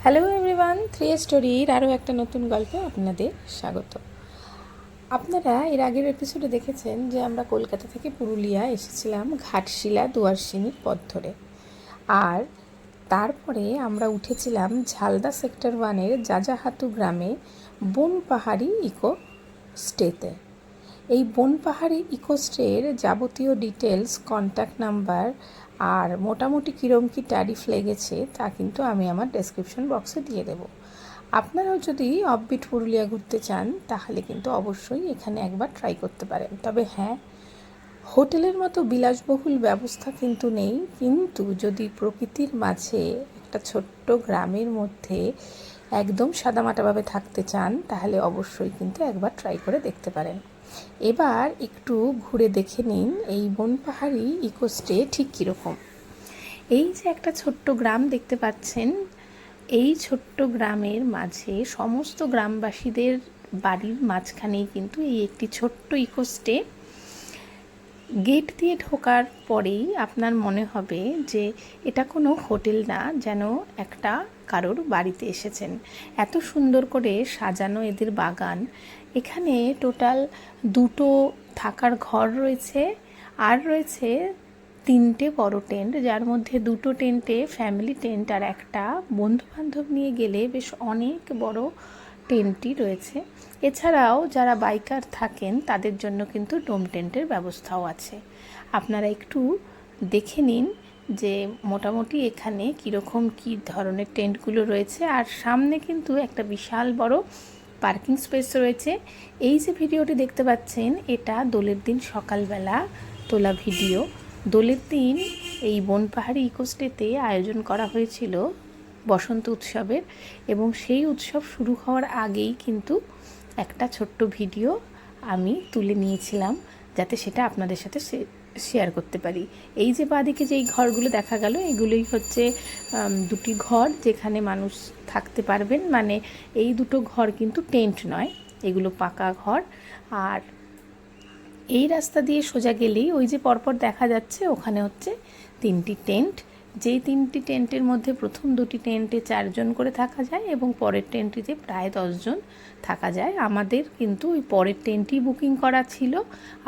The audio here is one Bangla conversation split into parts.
হ্যালো এভরিওয়ান, থ্রি স্টোরির আরও একটা নতুন গল্পে আপনাদের স্বাগত। আপনারা এর আগের এপিসোডে দেখেছেন যে আমরা কলকাতা থেকে পুরুলিয়া এসেছিলাম ঘাটশিলা দুয়ারসিনির পথ ধরে, আর তারপরে আমরা উঠেছিলাম ঝালদা সেক্টর 1-এর যাজাহাতু গ্রামে বনপাহাড়ি ইকো স্টেতে। এই বনপাহাড়ি ইকো স্টের যাবতীয় ডিটেলস, কন্ট্যাক্ট নাম্বার আর মোটামুটি কীরকম কী ট্যারিফ লেগেছে তা কিন্তু আমি আমার ডেসক্রিপশন বক্সে দিয়ে দেব। আপনারাও যদি অফবিট পুরুলিয়া ঘুরতে চান তাহলে কিন্তু অবশ্যই এখানে একবার ট্রাই করতে পারেন। তবে হ্যাঁ, হোটেলের মতো বিলাসবহুল ব্যবস্থা কিন্তু নেই, কিন্তু যদি প্রকৃতির মাঝে একটা ছোট্ট গ্রামের মধ্যে একদম সাদামাটাভাবে থাকতে চান তাহলে অবশ্যই কিন্তু একবার ট্রাই করে দেখতে পারেন। এবার একটু ঘুরে দেখে নিন এই বনপাহাড়ি ইকোস্টে ঠিক কীরকম। এই যে একটা ছোট্ট গ্রাম দেখতে পাচ্ছেন, এই ছোট্ট গ্রামের মাঝে সমস্ত গ্রামবাসীদের বাড়ির মাঝখানেই কিন্তু এই একটি ছোট্ট ইকোস্টে। গেট দিয়ে ঢোকার পরেই আপনার মনে হবে যে এটা কোনো হোটেল না, যেন একটা কারোর বাড়িতে এসেছেন। এত সুন্দর করে সাজানো এদের বাগান। এখানে টোটাল 2টো থাকার ঘর রয়েছে, আর রয়েছে 3টে বড় টেন্ট, যার মধ্যে 2টো টেন্টে ফ্যামিলি টেন্ট আর একটা বন্ধুবান্ধব নিয়ে গেলে বেশ অনেক বড় টেন্টই রয়েছে। এছাড়াও যারা বাইকার থাকেন তাদের জন্য কিন্তু ডোম টেন্টের ব্যবস্থাও আছে। আপনারা একটু দেখে নিন যে মোটামুটি এখানে কীরকম কী ধরনের টেন্টগুলো রয়েছে। আর সামনে কিন্তু একটা বিশাল বড় পার্কিং স্পেস রয়েছে। এই যে ভিডিওটি দেখতে পাচ্ছেন এটা দোলের দিন সকালবেলা তোলা ভিডিও। দোলের দিন এই বনপাহাড়ি ইকোস্টেতে আয়োজন করা হয়েছিল বসন্ত উৎসবের, এবং সেই উৎসব শুরু হওয়ার আগেই কিন্তু একটা ছোট্ট ভিডিও আমি তুলে নিয়েছিলাম যাতে সেটা আপনাদের সাথে শেয়ার করতে পারি। এই যে বাঁদিকে যেই ঘরগুলো দেখা গেল, এগুলোই হচ্ছে 2টি ঘর যেখানে মানুষ থাকতে পারবেন। মানে এই 2টো ঘর কিন্তু টেন্ট নয়, এগুলো পাকা ঘর। আর এই রাস্তা দিয়ে সোজা গেলেই ওই যে পরপর দেখা যাচ্ছে ওখানে হচ্ছে 3টি টেন্ট। যেই 3টি টেন্টের মধ্যে প্রথম 2টি টেন্টে 4 জন করে থাকা যায় এবং পরের টেন্টটিতে প্রায় 10 জন থাকা যায়। আমাদের কিন্তু ওই পরের টেন্টই বুকিং করা ছিল,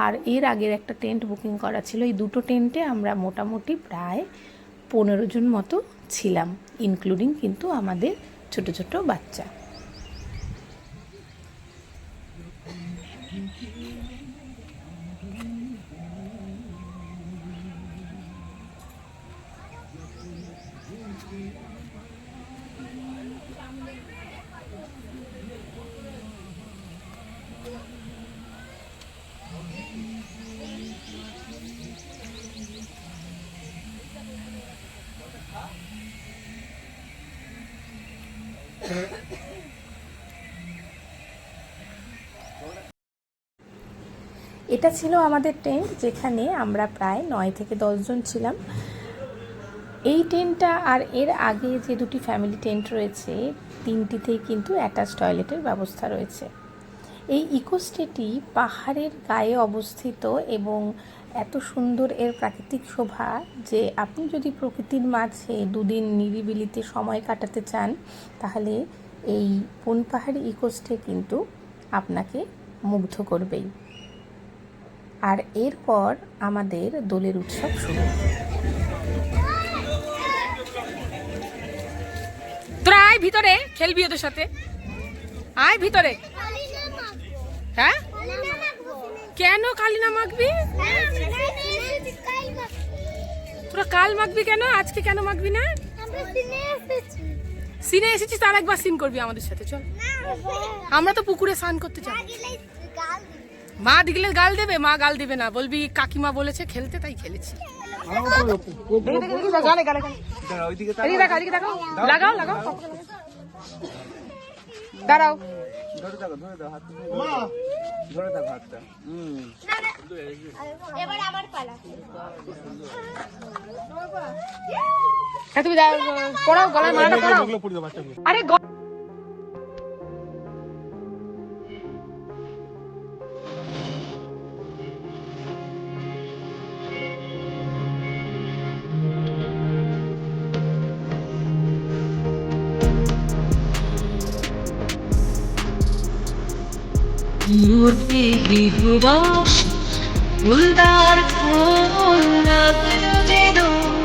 আর এর আগের একটা টেন্ট বুকিং করা ছিল। এই 2টো টেন্টে আমরা মোটামুটি প্রায় 15 জন মতো ছিলাম, ইনক্লুডিং কিন্তু আমাদের ছোট ছোট বাচ্চা। এটা ছিল আমাদের টেন্ট, যেখানে আমরা প্রায় 9 থেকে 10 জন ছিলাম। এই টেন্টটা আর এর আগে যে 2টি ফ্যামিলি টেন্ট রয়েছে 3টিতেই কিন্তু অ্যাটাচ টয়লেটের ব্যবস্থা রয়েছে। এই ইকোস্টেটি পাহাড়ের গায়ে অবস্থিত এবং এত সুন্দর এর প্রাকৃতিক শোভা যে আপনি যদি প্রকৃতির মাঝে 2 দিন নিরিবিলিতে সময় কাটাতে চান তাহলে এই বনপাহাড়ি ইকোস্টে কিন্তু আপনাকে মুগ্ধ করবেই। আর এরপর আমাদের দোলের উৎসব শুরু। তোরা আয় ভিতরে, খেলবি ওদের সাথে, আয় ভিতরে। হ্যাঁ, কেন কালিনা মাখবি? তোরা কাল মাখবি কেন? আজকে কেন মাখবি না? সিনে এসেছিস, তার একবার সিন করবি আমাদের সাথে, চল। আমরা তো পুকুরে স্নান করতে চাই। মা দিগলে গাল দেবে? মা গাল দেবে না, বলবি কাকিমা বলেছে খেলতে তাই খেলেছি। লাগাও লাগাও, দাঁড়াও, তুমি পড়াও, গলায় মালাটা পড়াও। আরে মূর্তি গৃহবাসী ফুলদার ফুল লাগলো যে দোল,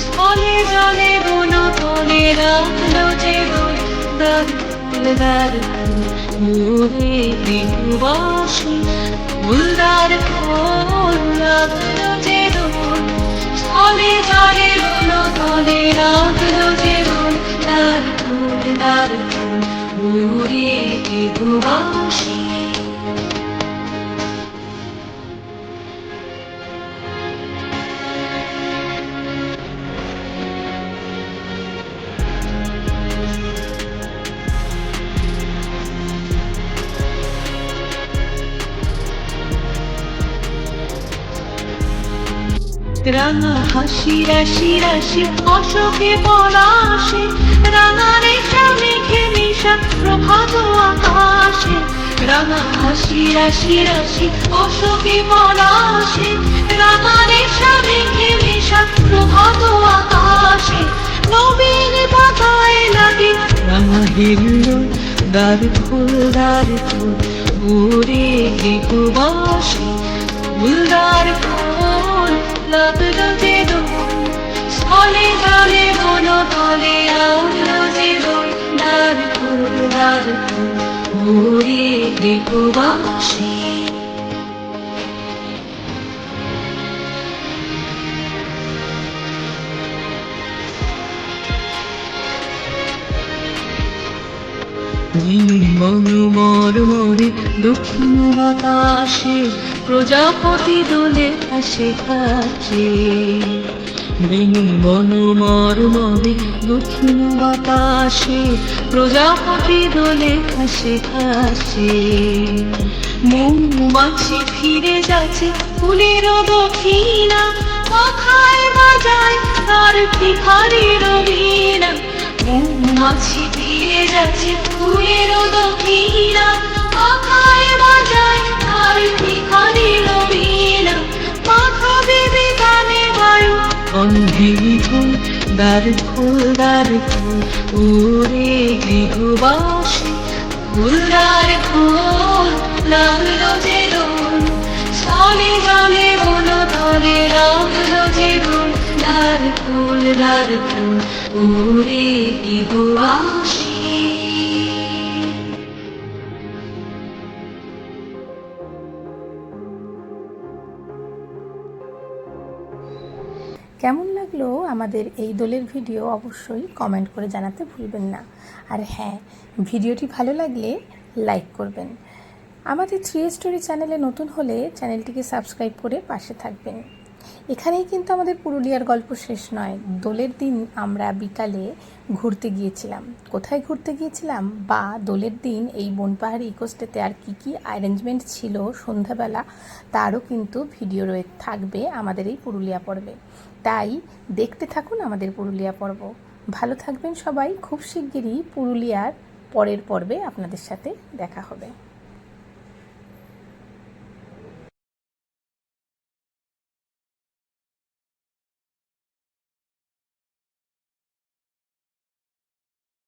স্থলে জলে বনতলে রাখলো যে দোল, দার ফুল দার ফুল মোরে গৃহবাসী ফুলদার ফুল লাগলো যে দোল, স্থলে জলে বনতলে রাখলো যে দোল, দার ফুল মোরে গৃহবাসী। রাঙা হাসি রাশি রাশি অশোকে পলাশে, রাঙা রেশা মেঘে মিশা প্রভাত আকাশে, রাঙা হাসি রাশি রাশি অশোকে পলাশে, রাঙা রেশা মেঘে মিশা প্রভাত আকাশে, নবীন পাতায় লাগে রাঙা হিল্লোল, দ্বার ফুল মোরে গৃহবাসী ফুলদার ফুল লাগলো যে দোল, স্থলে জলে বনতলে রাখলো যে দোল, দ্বার ফুল মোরে গৃহবাসী। মরমরে দক্ষিণ বাতাসে প্রজাপতি দোলে হাসে কাছে, বন মরমরে দক্ষিণ বাতাসে প্রজাপতি দোলে হাসে কাছে, মৌমাছি ফিরে যাচ্ছে ফুলের দক্ষিণা, কথায় বাজায় তার ভিখারির বীণা, মৌমাছি ফিরে যাচ্ছে ফুলের দক্ষিণা, কথায় বাজায় তার ভিখারির বীণা, মাথা বেঁধে গানে বায়ু গন্ধে ফুল, দ্বার ফুল ওরে গৃহবাসী ফুলদার ফুল লাগলো যে দোল, স্থলে জলে বনতলে রাখলো যে দোল, দ্বার ফুল ওরে গৃহবাসী। কেমন লাগলো আমাদের এই দোলের ভিডিও অবশ্যই কমেন্ট করে জানাতে ভুলবেন না। আর হ্যাঁ, ভিডিওটি ভালো লাগলে লাইক করবেন। আমাদের 3 স্টোরি চ্যানেলে নতুন হলে চ্যানেলটিকে সাবস্ক্রাইব করে পাশে থাকবেন। এখানেই কিন্তু আমাদের পুরুলিয়ার গল্প শেষ নয়। দোলের দিন আমরা বিকালে ঘুরতে গিয়েছিলাম। কোথায় ঘুরতে গিয়েছিলাম বা দোলের দিন এই বনপাহাড়ি ইকোস্টেতে আর কি অ্যারেঞ্জমেন্ট ছিল সন্ধ্যাবেলা, তারও কিন্তু ভিডিও থাকবে আমাদের এই পুরুলিয়া পর্বে। তাই দেখতে থাকুন আমাদের পুরুলিয়া পর্ব। ভালো থাকবেন সবাই। খুব শিগগিরই পুরুলিয়ার পরের পর্বে আপনাদের সাথে দেখা হবে।